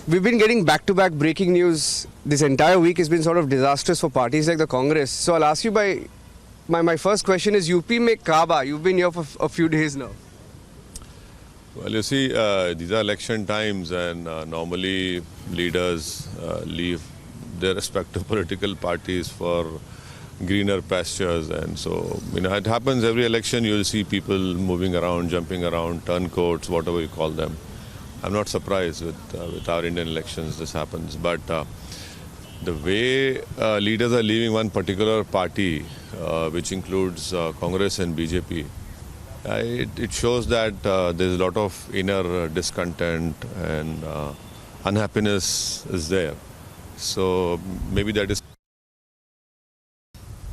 We've been getting back-to-back breaking news. This entire week has been sort of disastrous for parties like the Congress. So I'll ask you my first question is UP mein Kaaba. You've been here for a few days now. Well, you see, these are election times, and normally leaders leave their respective political parties for greener pastures. And so, it happens every election. You'll see people moving around, jumping around, turncoats, whatever you call them. I'm not surprised with our Indian elections this happens. But the way leaders are leaving one particular party, which includes Congress and BJP, it shows that there's a lot of inner discontent and unhappiness is there. So maybe that is.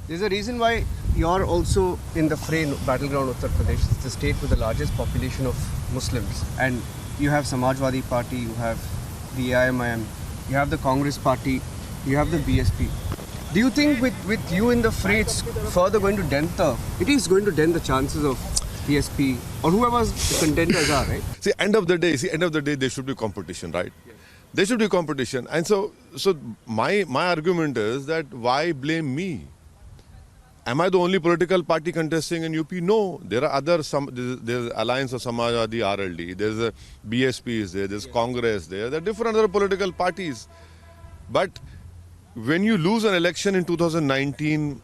There's a reason why you're also in the fray in battleground Uttar Pradesh. It's the state with the largest population of Muslims. And you have Samajwadi Party, you have the AIMIM, you have the Congress Party, you have the BSP. Do you think with you in the fray, it's further going to dent the chances of PSP or whoever the contenders are, right? See, end of the day, there should be competition, right? Yes. There should be competition. And so my argument is that why blame me? Am I the only political party contesting in UP? No. There are there's Alliance of Samajwadi, RLD, there's a BSP is there, there's Congress there are different other political parties. But when you lose an election in 2019,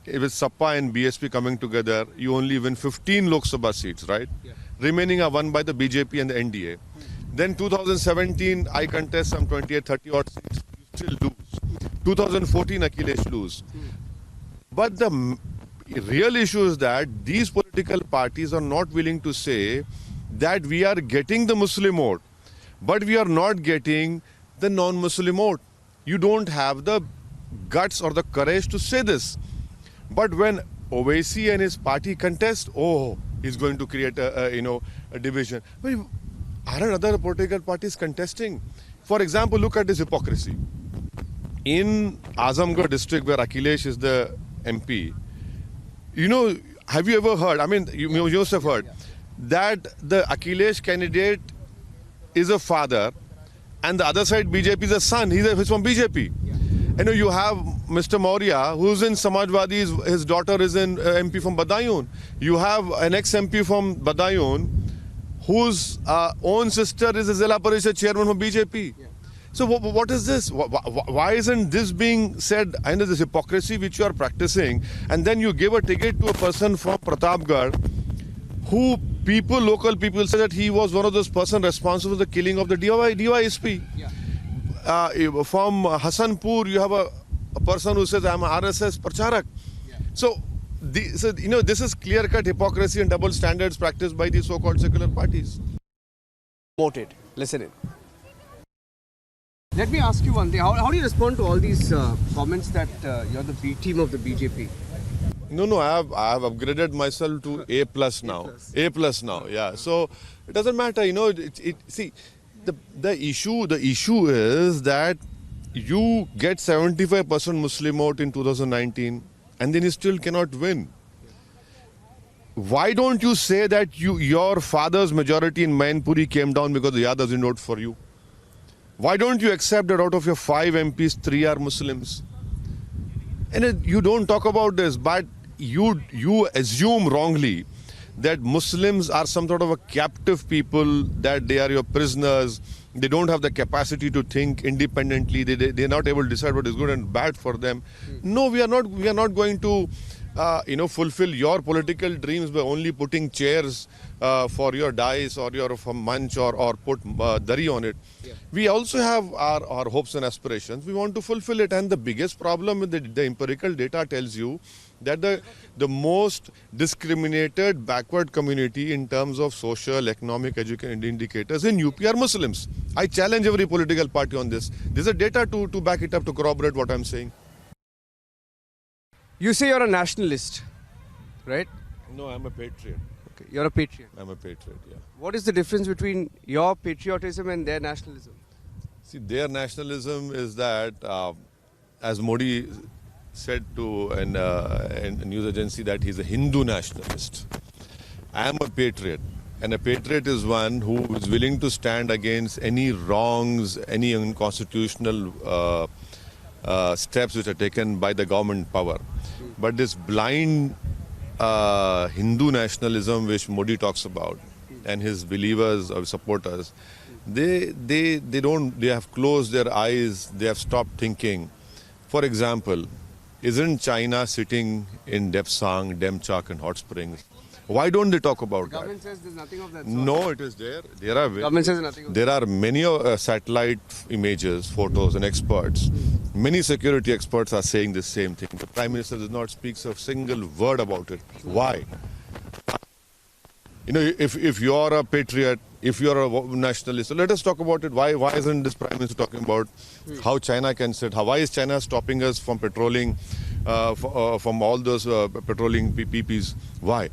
with SAPA and BSP coming together, you only win 15 Lok Sabha seats, right? Yeah. Remaining are won by the BJP and the NDA. Then 2017, I contest some 28, 30 odd seats, you still lose. 2014, Akhilesh lose. But the real issue is that these political parties are not willing to say that we are getting the Muslim vote, but we are not getting the non-Muslim vote. You don't have the guts or the courage to say this. But when Owaisi and his party contest, he's going to create a division. But aren't other political parties contesting? For example, look at this hypocrisy. In Azamgarh district, where Akhilesh is the MP, have you ever heard, you must have heard, that the Akhilesh candidate is a father and the other side BJP is a son. He's from BJP. Yeah. You have Mr. Maurya, who's in Samajwadi, his daughter is in MP from Badayun. You have an ex-MP from Badayun, whose own sister is a Zilla Parishad chairman from BJP. Yeah. So what is this? Why isn't this being said? I know this hypocrisy which you are practicing, and then you give a ticket to a person from Pratapgarh, who local people say that he was one of those persons responsible for the killing of the DYSP. Yeah. From Hasanpur, you have a person who says, I'm an RSS Pracharak. Yeah. So this is clear-cut hypocrisy and double standards practiced by these so-called secular parties. Voted. Listen in. Let me ask you one thing. How do you respond to all these comments that you're the B team of the BJP? No, I have upgraded myself to A+ now. A+ now, yeah. So it doesn't matter, see, the issue is that you get 75% Muslim vote in 2019 and then you still cannot win. Why don't you say that your father's majority in Mainpuri came down because the others didn't vote for you? Why don't you accept that out of your 5 MPs, 3 are Muslims? And you don't talk about this, but you assume wrongly that Muslims are some sort of a captive people, that they are your prisoners, they don't have the capacity to think independently, they're not able to decide what is good and bad for them. No, we are not going to fulfill your political dreams by only putting chairs for your dais or your munch or put dari on it. Yeah. We also have our hopes and aspirations. We want to fulfill it. And the biggest problem with the empirical data tells you that the most discriminated, backward community in terms of social, economic, education indicators in UP are Muslims. I challenge every political party on this. There's a data to back it up, to corroborate what I'm saying. You say you're a nationalist, right? No, I'm a patriot. Okay, you're a patriot. I'm a patriot, yeah. What is the difference between your patriotism and their nationalism? See, their nationalism is that, as Modi said to a news agency, that he's a Hindu nationalist. I am a patriot. And a patriot is one who is willing to stand against any wrongs, any unconstitutional steps which are taken by the government power. But this blind Hindu nationalism which Modi talks about and his believers or supporters, they have closed their eyes, they have stopped thinking. For example, isn't China sitting in Depsang, Demchak and Hot Springs? Why don't they talk about that? Government says there's nothing of that sort. No, it is there. Government says nothing of There are many satellite images, photos, and experts. Many security experts are saying the same thing. The Prime Minister does not speak a single word about it. Why? You know, if you are a patriot, if you are a nationalist, so let us talk about it. Why isn't this Prime Minister talking about how China can sit? Why is China stopping us from patrolling, from all those patrolling PPs? Why?